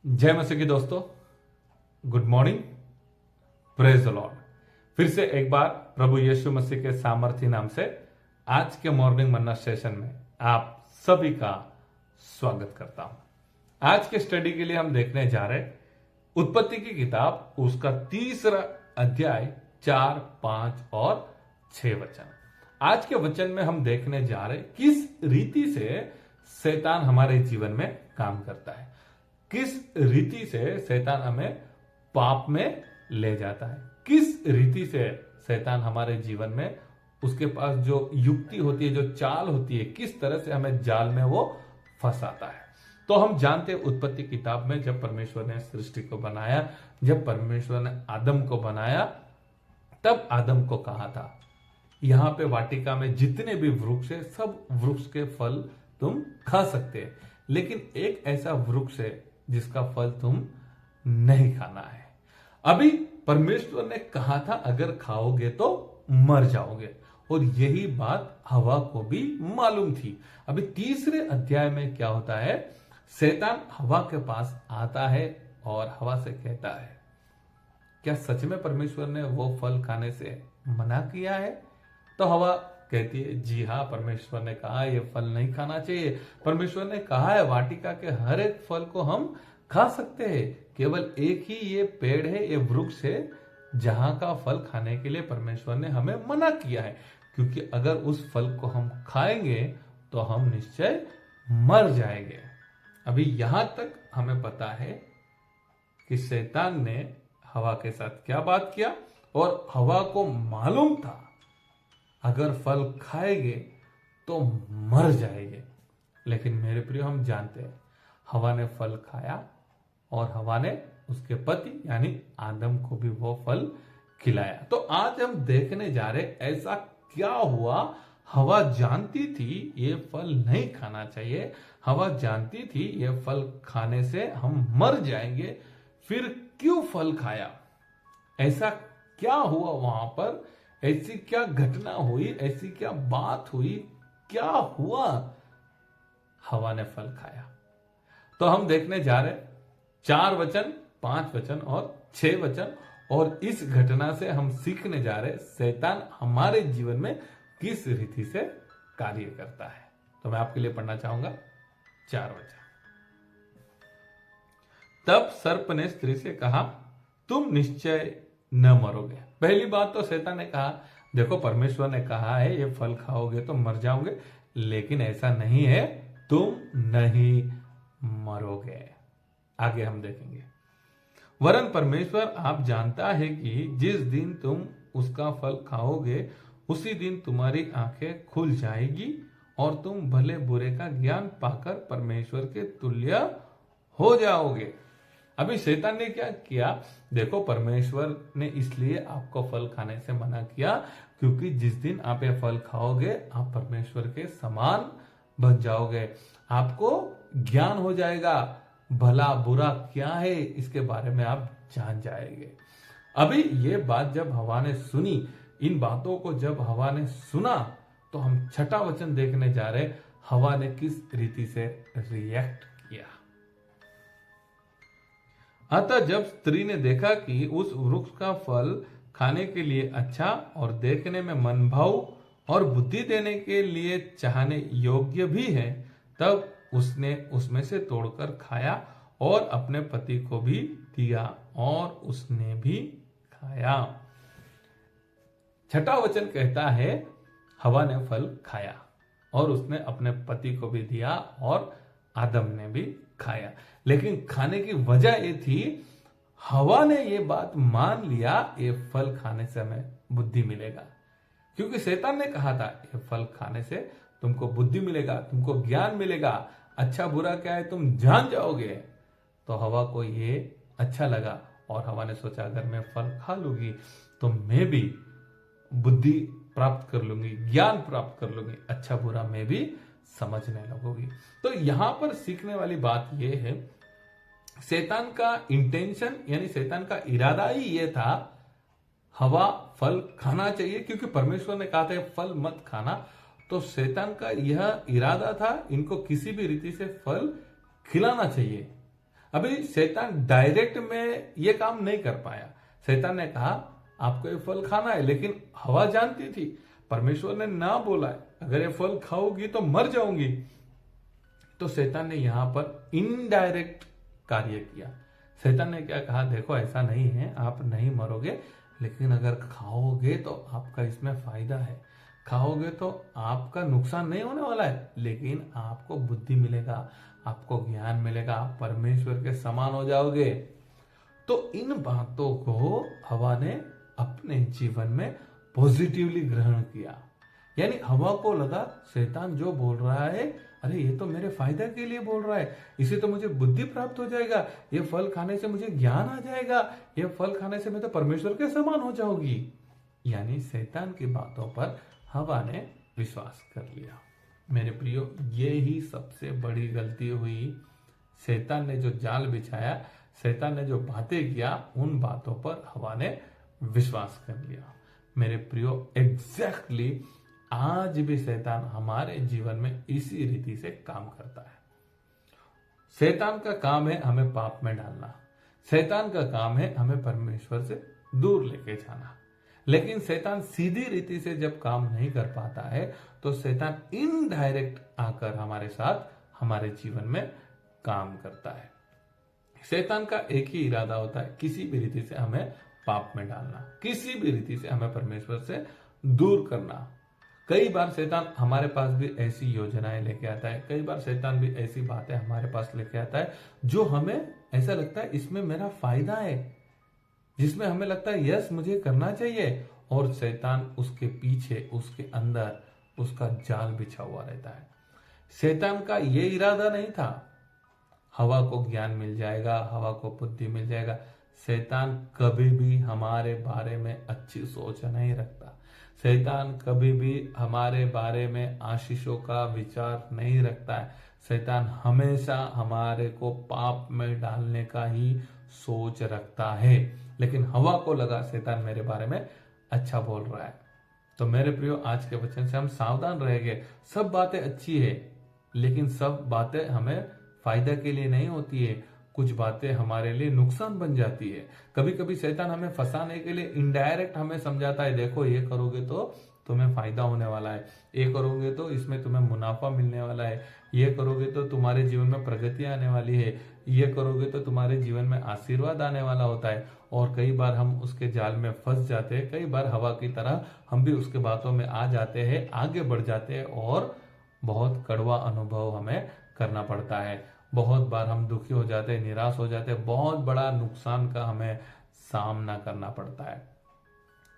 जय मसीह की दोस्तों, good morning, praise the Lord. फिर से एक बार प्रभु यीशु मसीह के सामर्थी नाम से आज के मॉर्निंग मन्ना सेशन में आप सभी का स्वागत करता हूं। आज के स्टडी के लिए हम देखने जा रहे उत्पत्ति की किताब, उसका 3रा अध्याय 4, 5 और 6 वचन। आज के वचन में हम देखने जा रहे किस रीति से शैतान हमारे जीवन में काम करता है, किस रीति से शैतान हमें पाप में ले जाता है, किस रीति से शैतान हमारे जीवन में उसके पास जो युक्ति होती है, जो चाल होती है, किस तरह से हमें जाल में वो फंसाता है। तो हम जानते हैं उत्पत्ति किताब में जब परमेश्वर ने सृष्टि को बनाया, जब परमेश्वर ने आदम को बनाया, तब आदम को कहा था यहां पे वाटिका में जितने भी वृक्ष है सब वृक्ष के फल तुम खा सकते हैं, लेकिन एक ऐसा वृक्ष है जिसका फल तुम नहीं खाना है। अभी परमेश्वर ने कहा था अगर खाओगे तो मर जाओगे, और यही बात हवा को भी मालूम थी। अभी 3रे अध्याय में क्या होता है, शैतान हवा के पास आता है और हवा से कहता है क्या सच में परमेश्वर ने वो फल खाने से मना किया है? तो हवा कहती है जी हाँ, परमेश्वर ने कहा ये फल नहीं खाना चाहिए। परमेश्वर ने कहा है वाटिका के हर एक फल को हम खा सकते हैं, केवल एक ही ये पेड़ है, ये वृक्ष है जहां का फल खाने के लिए परमेश्वर ने हमें मना किया है, क्योंकि अगर उस फल को हम खाएंगे तो हम निश्चय मर जाएंगे। अभी यहां तक हमें पता है कि शैतान ने हवा के साथ क्या बात किया, और हवा को मालूम था अगर फल खाएंगे तो मर जाएंगे। लेकिन मेरे प्रिय, हम जानते हैं हवा ने फल खाया और हवा ने उसके पति यानी आदम को भी वो फल खिलाया। तो आज हम देखने जा रहे ऐसा क्या हुआ। हवा जानती थी ये फल नहीं खाना चाहिए, हवा जानती थी ये फल खाने से हम मर जाएंगे, फिर क्यों फल खाया? ऐसा क्या हुआ वहां पर? ऐसी क्या घटना हुई, ऐसी क्या बात हुई, क्या हुआ हवा ने फल खाया? तो हम देखने जा रहे 4 वचन, 5 वचन और 6 वचन, और इस घटना से हम सीखने जा रहे शैतान हमारे जीवन में किस रीति से कार्य करता है। तो मैं आपके लिए पढ़ना चाहूंगा 4 वचन। तब सर्प ने स्त्री से कहा तुम निश्चय न मरोगे। पहली बात तो शैतान ने कहा देखो परमेश्वर ने कहा है ये फल खाओगे तो मर जाओगे, लेकिन ऐसा नहीं है, तुम नहीं मरोगे। आगे हम देखेंगे, वरन परमेश्वर आप जानता है कि जिस दिन तुम उसका फल खाओगे उसी दिन तुम्हारी आंखें खुल जाएगी और तुम भले बुरे का ज्ञान पाकर परमेश्वर के तुल्य हो जाओगे। अभी शैतान ने क्या किया? देखो परमेश्वर ने इसलिए आपको फल खाने से मना किया क्योंकि जिस दिन आप ये फल खाओगे आप परमेश्वर के समान बन जाओगे, आपको ज्ञान हो जाएगा, भला बुरा क्या है इसके बारे में आप जान जाएंगे। अभी ये बात जब हवा ने सुनी, इन बातों को जब हवा ने सुना, तो हम 6ठा वचन देखने जा रहे हवा ने किस रीति से रिएक्ट किया। अतः जब स्त्री ने देखा कि उस वृक्ष का फल खाने के लिए अच्छा और देखने में मनभाऊ और बुद्धि देने के लिए चाहने योग्य भी है, तब उसने उसमें से तोड़कर खाया और अपने पति को भी दिया और उसने भी खाया। 6ठा वचन कहता है हवा ने फल खाया और उसने अपने पति को भी दिया और आदम ने भी खाया। लेकिन खाने की वजह ये थी हवा ने ये बात मान लिया ये फल खाने से हमें बुद्धि मिलेगा, क्योंकि शैतान ने कहा था ये फल खाने से तुमको बुद्धि मिलेगा, तुमको ज्ञान मिलेगा, अच्छा बुरा क्या है तुम जान जाओगे। तो हवा को ये अच्छा लगा और हवा ने सोचा अगर मैं फल खा लूंगी तो मैं भी बुद्धि प्राप्त कर लूंगी, ज्ञान प्राप्त कर लूंगी, अच्छा बुरा मैं भी समझने लगोगी। तो यहां पर सीखने वाली बात यह है शैतान का इंटेंशन यानी शैतान का इरादा ही यह था हवा फल खाना चाहिए, क्योंकि परमेश्वर ने कहा था फल मत खाना। तो शैतान का यह इरादा था इनको किसी भी रीति से फल खिलाना चाहिए। अभी शैतान डायरेक्ट में ये काम नहीं कर पाया। शैतान ने कहा आपको ये फल खाना है, लेकिन हवा जानती थी परमेश्वर ने ना बोला है अगर ये फल खाओगी तो मर जाऊंगी। तो शैतान ने यहां पर इनडायरेक्ट कार्य किया। शैतान ने क्या कहा, देखो ऐसा नहीं है, आप नहीं मरोगे, लेकिन अगर खाओगे तो आपका इसमें फायदा है, खाओगे तो आपका नुकसान नहीं होने वाला है, लेकिन आपको बुद्धि मिलेगा, आपको ज्ञान मिलेगा, आप परमेश्वर के समान हो जाओगे। तो इन बातों को हवा ने अपने जीवन में पॉजिटिवली ग्रहण किया। यानी हवा को लगा शैतान जो बोल रहा है, अरे ये तो मेरे फायदे के लिए बोल रहा है, इसे तो मुझे बुद्धि प्राप्त हो जाएगा, ये फल खाने से मुझे ज्ञान आ जाएगा, ये फल खाने से मैं तो परमेश्वर के समान हो जाऊंगी। यानी शैतान की बातों पर हवा ने विश्वास कर लिया। मेरे प्रियो, ये ही सबसे बड़ी गलती हुई। शैतान ने जो जाल बिछाया, शैतान ने जो बातें किया, उन बातों पर हवा ने विश्वास कर लिया। मेरे प्रियो, एग्जैक्टली आज भी शैतान हमारे जीवन में इसी रीति से काम करता है। शैतान का काम है हमें पाप में डालना, शैतान का काम है हमें परमेश्वर से दूर लेके जाना। लेकिन शैतान सीधी रीति से जब काम नहीं कर पाता है, तो शैतान इनडायरेक्ट आकर हमारे साथ हमारे जीवन में काम करता है। शैतान का एक ही इरादा होता है, किसी भी रीति से हमें पाप में डालना, किसी भी रीति से हमें परमेश्वर से दूर करना। कई बार शैतान हमारे पास भी ऐसी योजनाएं लेके आता है, कई बार शैतान भी ऐसी बातें हमारे पास लेके आता है जो हमें ऐसा लगता है इसमें मेरा फायदा है, जिसमें हमें लगता है यस मुझे करना चाहिए, और शैतान उसके पीछे, उसके अंदर उसका जाल बिछा हुआ रहता है। शैतान का ये इरादा नहीं था हवा को ज्ञान मिल जाएगा, हवा को बुद्धि मिल जाएगा। शैतान कभी भी हमारे बारे में अच्छी सोच नहीं रखता। शैतान कभी भी हमारे बारे में आशीषों का विचार नहीं रखता है। शैतान हमेशा हमारे को पाप में डालने का ही सोच रखता है। लेकिन हवा को लगा शैतान मेरे बारे में अच्छा बोल रहा है। तो मेरे प्रियो, आज के वचन से हम सावधान रहेंगे। सब बातें अच्छी है, लेकिन सब बातें हमें फायदा के लिए नहीं होती है। कुछ बातें हमारे लिए नुकसान बन जाती है। कभी कभी शैतान हमें फंसाने के लिए इनडायरेक्ट हमें समझाता है, देखो ये करोगे तो तुम्हें फायदा होने वाला है, ये करोगे तो इसमें तुम्हें मुनाफा मिलने वाला है, ये करोगे तो तुम्हारे जीवन में प्रगति आने वाली है, ये करोगे तो तुम्हारे जीवन में आशीर्वाद आने वाला होता है। और कई बार हम उसके जाल में फंस जाते हैं। कई बार हवा की तरह हम भी उसके बातों में आ जाते हैं, आगे बढ़ जाते हैं, और बहुत कड़वा अनुभव हमें करना पड़ता है। बहुत बार हम दुखी हो जाते हैं, निराश हो जाते हैं, बहुत बड़ा नुकसान का हमें सामना करना पड़ता है।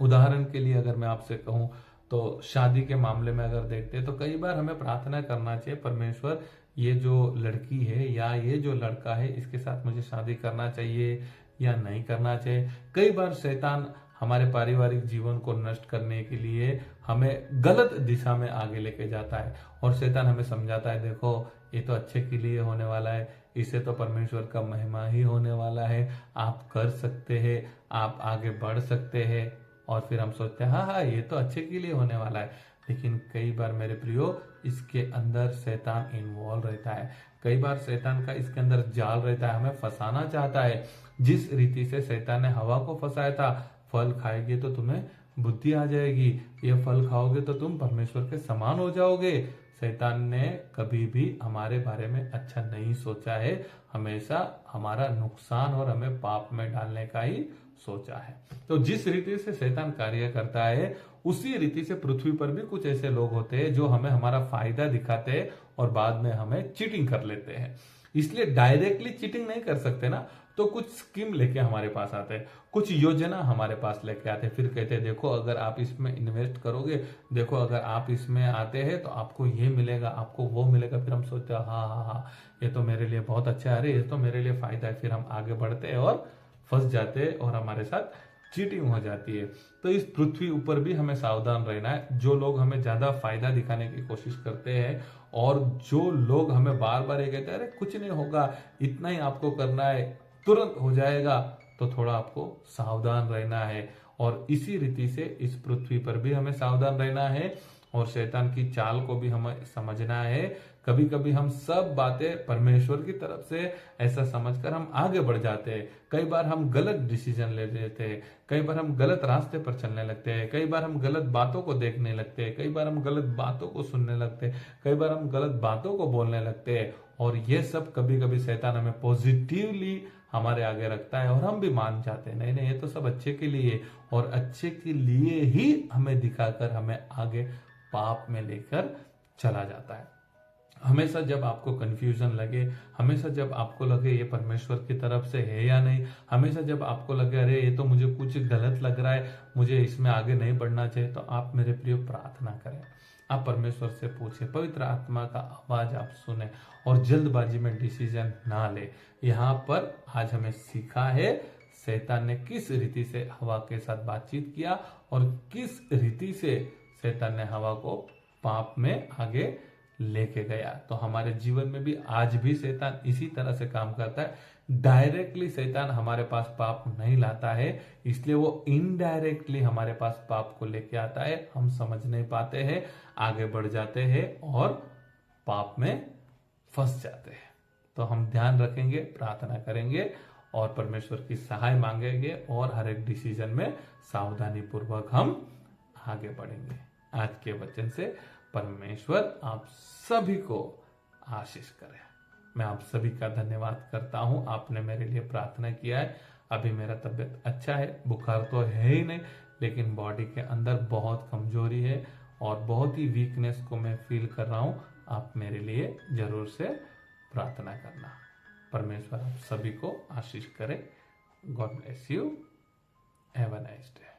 उदाहरण के लिए अगर मैं आपसे कहूं तो शादी के मामले में अगर देखते हैं तो कई बार हमें प्रार्थना करना चाहिए, परमेश्वर ये जो लड़की है या ये जो लड़का है, इसके साथ मुझे शादी करना चाहिए या नहीं करना चाहिए। कई बार शैतान हमारे पारिवारिक जीवन को नष्ट करने के लिए हमें गलत दिशा में आगे लेके जाता है, और शैतान हमें समझाता है, देखो ये तो अच्छे के लिए होने वाला है, इससे तो परमेश्वर का महिमा ही होने वाला है, आप कर सकते हैं, आप आगे बढ़ सकते हैं। और फिर हम सोचते हैं हाँ ये तो अच्छे के लिए होने वाला है। लेकिन कई बार मेरे प्रियो, इसके अंदर शैतान इन्वॉल्व रहता है। कई बार शैतान का इसके अंदर जाल रहता है, हमें फंसाना चाहता है। जिस रीति से शैतान ने हवा को फंसाया था, फल खाएगी तो तुम्हें बुद्धि आ जाएगी, ये फल खाओगे तो तुम परमेश्वर के समान हो जाओगे। शैतान ने कभी भी हमारे बारे में अच्छा नहीं सोचा है, हमेशा हमारा नुकसान और हमें पाप में डालने का ही सोचा है। तो जिस रीति से शैतान कार्य करता है, उसी रीति से पृथ्वी पर भी कुछ ऐसे लोग होते हैं जो हमें हमारा फायदा दिखाते हैं और बाद में हमें चीटिंग कर लेते हैं। इसलिए डायरेक्टली चीटिंग नहीं कर सकते ना, तो कुछ स्कीम लेके हमारे पास आते हैं, कुछ योजना हमारे पास लेके आते हैं, फिर कहते हैं देखो अगर आप इसमें इन्वेस्ट करोगे, देखो अगर आप इसमें आते हैं तो आपको ये मिलेगा, आपको वो मिलेगा। फिर हम सोचते हैं हाँ ये तो मेरे लिए बहुत अच्छा है, अरे ये तो मेरे लिए फायदा है। फिर हम आगे बढ़ते हैं और फंस जाते हैं और हमारे साथ चीटिंग हो जाती है। तो इस पृथ्वी ऊपर भी हमें सावधान रहना है। जो लोग हमें ज्यादा फायदा दिखाने की कोशिश करते हैं और जो लोग हमें बार बार ये कहते हैं अरे कुछ नहीं होगा, इतना ही आपको करना है, तुरंत हो जाएगा, तो थोड़ा आपको सावधान रहना है। और इसी रीति से इस पृथ्वी पर भी हमें सावधान रहना है और शैतान की चाल को भी हमें समझना है। कभी कभी हम सब बातें परमेश्वर की तरफ से ऐसा समझकर हम आगे बढ़ जाते हैं। कई बार हम गलत डिसीजन ले लेते हैं, कई बार हम गलत रास्ते पर चलने लगते हैं, कई बार हम गलत बातों को देखने लगते हैं, कई बार हम गलत बातों को सुनने लगते हैं, कई बार हम गलत बातों को बोलने लगते हैं। और ये सब कभी कभी शैतान हमें पॉजिटिवली हमारे आगे रखता है और हम भी मान जाते हैं नहीं नहीं ये तो सब अच्छे के लिए, और अच्छे के लिए ही हमें दिखाकर हमें आगे पाप में लेकर चला जाता है। हमेशा जब आपको कंफ्यूजन लगे, हमेशा जब आपको लगे ये परमेश्वर की तरफ से है या नहीं, हमेशा जब आपको लगे अरे ये तो मुझे कुछ गलत लग रहा है, मुझे इसमें आगे नहीं बढ़ना चाहिए, तो आप मेरे प्रिय प्रार्थना करें। आप परमेश्वर से पूछे, पवित्र आत्मा का आवाज आप सुने और जल्दबाजी में डिसीजन ना ले। यहाँ पर आज हमें सीखा है शैतान ने किस रीति से हवा के साथ बातचीत किया और किस रीति से शैतान ने हवा को पाप में आगे लेके गया। तो हमारे जीवन में भी आज भी शैतान इसी तरह से काम करता है। डायरेक्टली शैतान हमारे पास पाप नहीं लाता है, इसलिए वो इनडायरेक्टली हमारे पास पाप को लेके आता है। हम समझ नहीं पाते हैं, आगे बढ़ जाते हैं और पाप में फंस जाते हैं। तो हम ध्यान रखेंगे, प्रार्थना करेंगे और परमेश्वर की सहाय मांगेंगे और हर एक डिसीजन में सावधानी पूर्वक हम आगे बढ़ेंगे। आज के वचन से परमेश्वर आप सभी को आशीष करे। मैं आप सभी का धन्यवाद करता हूं, आपने मेरे लिए प्रार्थना किया है। अभी मेरा तबीयत अच्छा है, बुखार तो है ही नहीं, लेकिन बॉडी के अंदर बहुत कमजोरी है और बहुत ही वीकनेस को मैं फील कर रहा हूं। आप मेरे लिए जरूर से प्रार्थना करना। परमेश्वर आप सभी को आशीष करे। God bless you. Have a nice day.